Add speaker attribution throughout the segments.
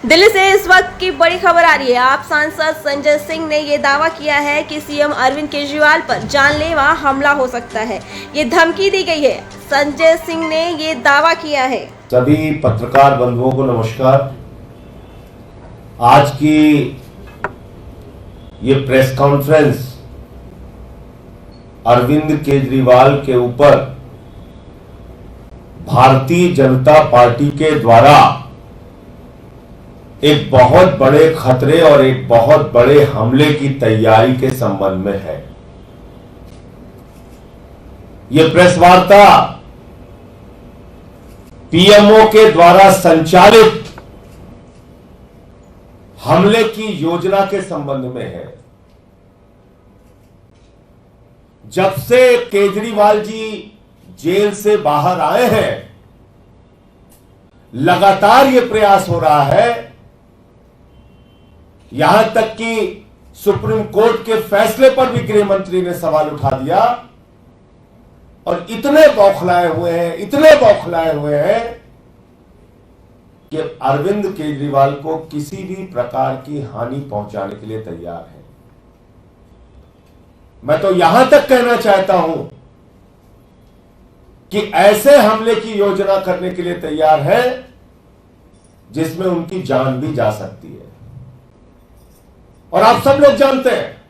Speaker 1: दिल्ली से इस वक्त की बड़ी खबर आ रही है। आप सांसद संजय सिंह ने ये दावा किया है कि सीएम अरविंद केजरीवाल पर जानलेवा हमला हो सकता है। ये धमकी दी गई है। संजय सिंह ने ये दावा किया है।
Speaker 2: सभी पत्रकार बंधुओं को नमस्कार। आज की ये प्रेस कॉन्फ्रेंस अरविंद केजरीवाल के ऊपर भारतीय जनता पार्टी के द्वारा एक बहुत बड़े खतरे और एक बहुत बड़े हमले की तैयारी के संबंध में है। यह प्रेस वार्ता पीएमओ के द्वारा संचालित हमले की योजना के संबंध में है। जब से केजरीवाल जी जेल से बाहर आए हैं, लगातार यह प्रयास हो रहा है, यहां तक कि सुप्रीम कोर्ट के फैसले पर भी गृह मंत्री ने सवाल उठा दिया और इतने बौखलाए हुए हैं कि अरविंद केजरीवाल को किसी भी प्रकार की हानि पहुंचाने के लिए तैयार है। मैं तो यहां तक कहना चाहता हूं कि ऐसे हमले की योजना करने के लिए तैयार है जिसमें उनकी जान भी जा सकती है। और आप सब लोग जानते हैं,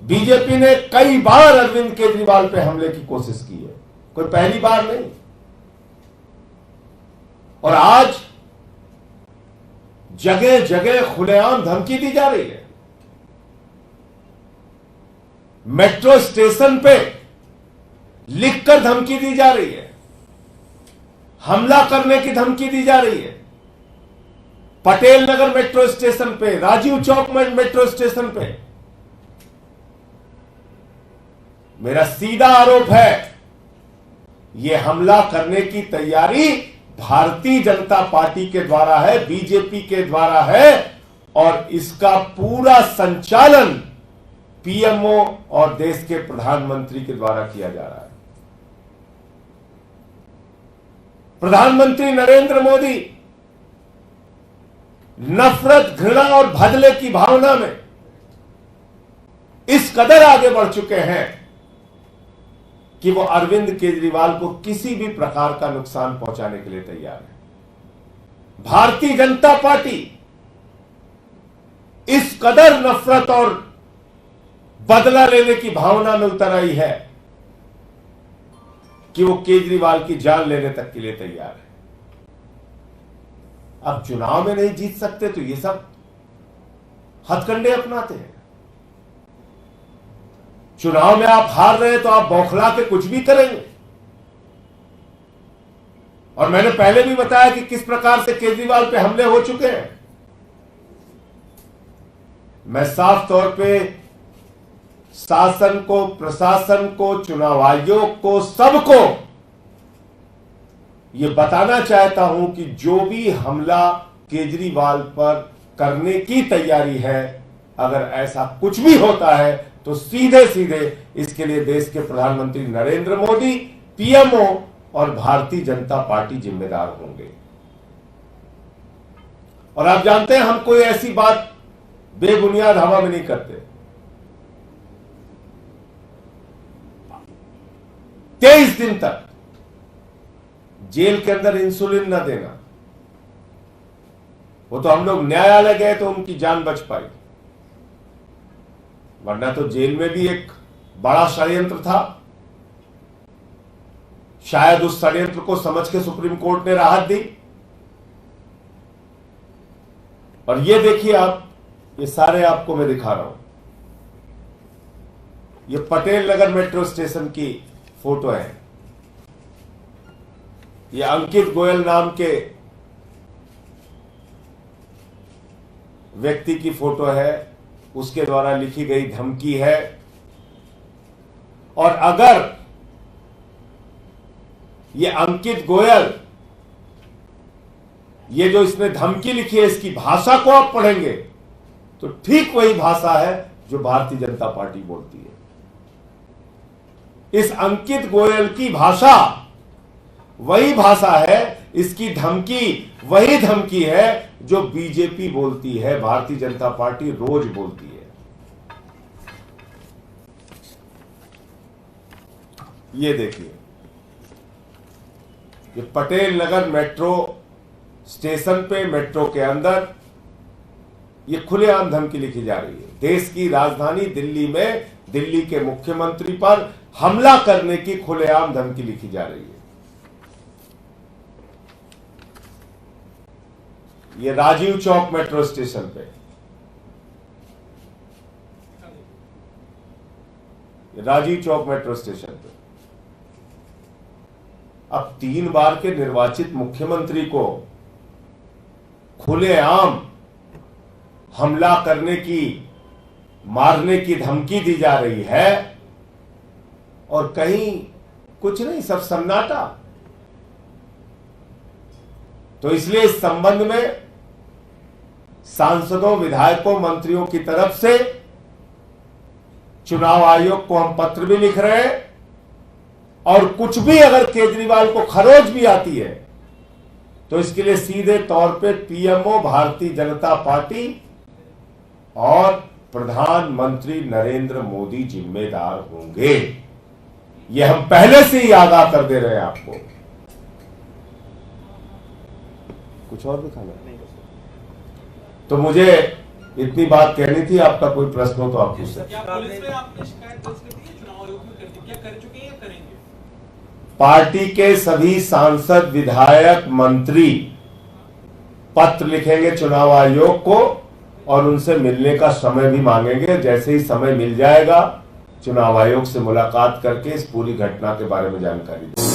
Speaker 2: बीजेपी ने कई बार अरविंद केजरीवाल पे हमले की कोशिश की है, कोई पहली बार नहीं। और आज जगह जगह खुलेआम धमकी दी जा रही है। मेट्रो स्टेशन पे लिखकर धमकी दी जा रही है, हमला करने की धमकी दी जा रही है। पटेल नगर मेट्रो स्टेशन पे, राजीव चौक में मेट्रो स्टेशन पे। मेरा सीधा आरोप है, यह हमला करने की तैयारी भारतीय जनता पार्टी के द्वारा है, बीजेपी के द्वारा है और इसका पूरा संचालन पीएमओ और देश के प्रधानमंत्री के द्वारा किया जा रहा है। प्रधानमंत्री नरेंद्र मोदी नफरत, घृणा और बदले की भावना में इस कदर आगे बढ़ चुके हैं कि वो अरविंद केजरीवाल को किसी भी प्रकार का नुकसान पहुंचाने के लिए तैयार है। भारतीय जनता पार्टी इस कदर नफरत और बदला लेने की भावना में उतर आई है कि वो केजरीवाल की जान लेने तक के लिए तैयार है। अब चुनाव में नहीं जीत सकते तो ये सब हथकंडे अपनाते हैं। चुनाव में आप हार रहे हैं तो आप बौखला के कुछ भी करेंगे। और मैंने पहले भी बताया कि किस प्रकार से केजरीवाल पे हमले हो चुके हैं। मैं साफ तौर पे शासन को, प्रशासन को, चुनाव आयोग को, सबको यह बताना चाहता हूं कि जो भी हमला केजरीवाल पर करने की तैयारी है, अगर ऐसा कुछ भी होता है तो सीधे सीधे इसके लिए देश के प्रधानमंत्री नरेंद्र मोदी, पीएमओ और भारतीय जनता पार्टी जिम्मेदार होंगे। और आप जानते हैं, हम कोई ऐसी बात बेबुनियाद हवा में नहीं करते। 23 दिन तक जेल के अंदर इंसुलिन न देना, वो तो हम लोग न्यायालय गए तो उनकी जान बच पाई, वरना तो जेल में भी एक बड़ा षड्यंत्र था। शायद उस षड्यंत्र को समझ के सुप्रीम कोर्ट ने राहत दी। और ये देखिए आप, ये सारे आपको मैं दिखा रहा हूं, ये पटेल नगर मेट्रो स्टेशन की फोटो है। ये अंकित गोयल नाम के व्यक्ति की फोटो है, उसके द्वारा लिखी गई धमकी है। और अगर ये अंकित गोयल, ये जो इसने धमकी लिखी है, इसकी भाषा को आप पढ़ेंगे तो ठीक वही भाषा है जो भारतीय जनता पार्टी बोलती है। इस अंकित गोयल की भाषा वही भाषा है इसकी धमकी वही धमकी है जो बीजेपी बोलती है, भारतीय जनता पार्टी रोज बोलती है। ये देखिए, ये पटेल नगर मेट्रो स्टेशन पे, मेट्रो के अंदर ये खुलेआम धमकी लिखी जा रही है। देश की राजधानी दिल्ली में दिल्ली के मुख्यमंत्री पर हमला करने की खुलेआम धमकी लिखी जा रही है। ये राजीव चौक मेट्रो स्टेशन पे, राजीव चौक मेट्रो स्टेशन पे अब 3 बार के निर्वाचित मुख्यमंत्री को खुलेआम हमला करने की, मारने की धमकी दी जा रही है और कहीं कुछ नहीं, सब सन्नाटा। तो इसलिए इस संबंध में सांसदों, विधायकों, मंत्रियों की तरफ से चुनाव आयोग को हम पत्र भी लिख रहे हैं और कुछ भी अगर केजरीवाल को खरोच भी आती है तो इसके लिए सीधे तौर पे पीएमओ भारतीय जनता पार्टी और प्रधानमंत्री नरेंद्र मोदी जिम्मेदार होंगे। यह हम पहले से ही आगाह कर दे रहे हैं आपको। कुछ और दिखाना नहीं, तो मुझे इतनी बात कहनी थी। आपका कोई प्रश्न हो तो आप पूछ सकते हैं। पार्टी के सभी सांसद, विधायक, मंत्री पत्र लिखेंगे चुनाव आयोग को और उनसे मिलने का समय भी मांगेंगे। जैसे ही समय मिल जाएगा, चुनाव आयोग से मुलाकात करके इस पूरी घटना के बारे में जानकारी देंगे।